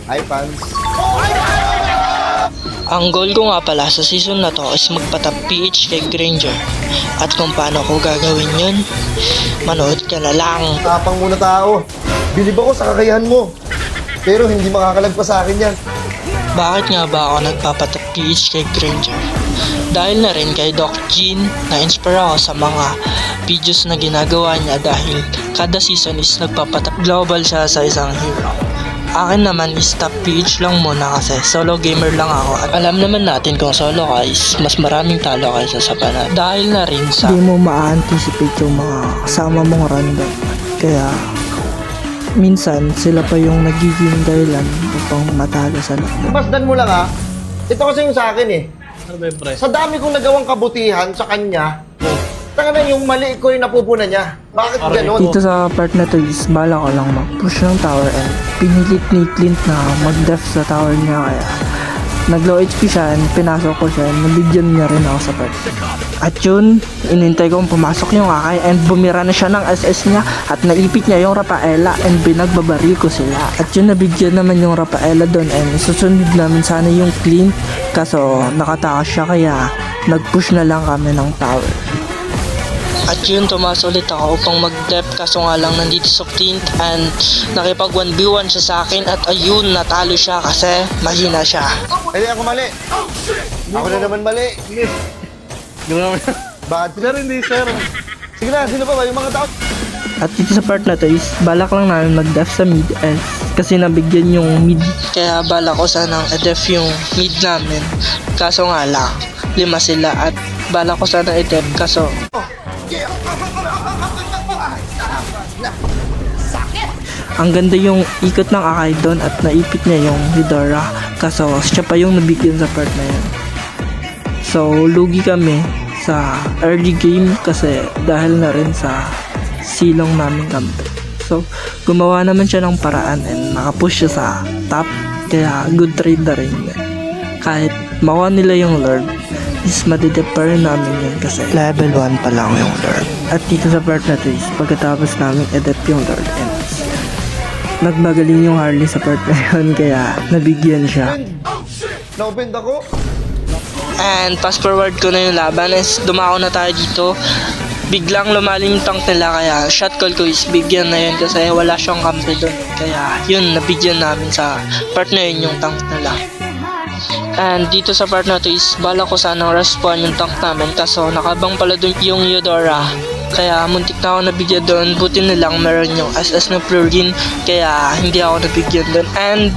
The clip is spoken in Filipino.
Hi, fans. Ang goal ko nga pala sa season na to is magpatap PH kay Granger. At kung paano ko gagawin yun, manood ka na lang. Tapang muna tao. Bilib ako sa kakayahan mo. Pero hindi makakalagpas sa akin yan. Bakit nga ba ako nagpapatap PH kay Granger? Dahil na rin kay Doc Jean, na-inspire ako sa mga videos na ginagawa niya dahil kada season is nagpapatap global siya sa isang hero. Akin naman is top PH lang muna kasi solo gamer lang ako at alam naman natin kung solo ka is mas maraming talo kaysa sa panat. Dahil na rin sa Hindi mo ma-anticipate yung mga kasama mong random. Kaya minsan sila pa yung nagiging dahilan upang matalo sa laban. Pasdan mo lang ha. Ito kasi yung sa akin eh. Sa dami kong nagawang kabutihan sa kanya, taka na yung mali ko yung napupuna niya. Bakit ganon? Dito sa part na to is bala ko lang mag-push ng tower and pinilit ni Clint na mag-def sa tower niya kaya nag-low HP siya and pinasok ko siya and nabigyan niya rin ako sa part. At yun, inintay kong pumasok yung Akai and bumira na siya ng SS niya at naipit niya yung Rafaela and binagbabaril ko sila. At yun, nabigyan naman yung Rafaela doon and susunod namin sana yung Clint kaso nakatakas siya kaya nag-push na lang kami ng tower. At yun, tumas ulit ako upang mag-dep kaso nga lang nandito sa Clint and nakipag 1v1 siya sa akin at ayun, natalo siya kasi mahina siya. Hindi ako mali. Ako na naman mali. Bakit? Sir, hindi sir. Sige na, sino pa ba yung mga tao? At dito sa part na to is balak lang namin mag-def sa mid and kasi nabigyan yung mid. Kaya bala ko sanang i-def yung mid namin. Kaso nga lang, 5 sila at bala ko sana i-def kaso Ang ganda yung ikot ng Akai doon at naipit niya yung Eudora kaso siya pa yung nabigyan sa part na yan. So lugi kami sa early game kasi dahil na rin sa silong namin kampe. So gumawa naman siya ng paraan and nakapush siya sa top kaya good trade na rin yan. Kahit makuha nila yung Lord is madidep pa rin namin yun kasi level 1 pa lang yung Lord. At dito sa part na to is pagkatapos namin edep yung Lord and nagmagaling yung Harley sa part na yun kaya nabigyan siya. Na-open ako? and fast forward ko na yung laban is dumako na tayo dito. Biglang lumalim yung tank nila kaya shot call ko is bigyan na yun kasi wala siyang kampi doon. Kaya yun, nabigyan namin sa part na yun yung tank nila. And dito sa part na to is bala ko sanang respawn yung tank namin kaso nakabang pala doon yung Eudora. Kaya muntik na ako nabigyan doon, buti na lang meron yung SS na plugin kaya hindi ako nabigyan doon. And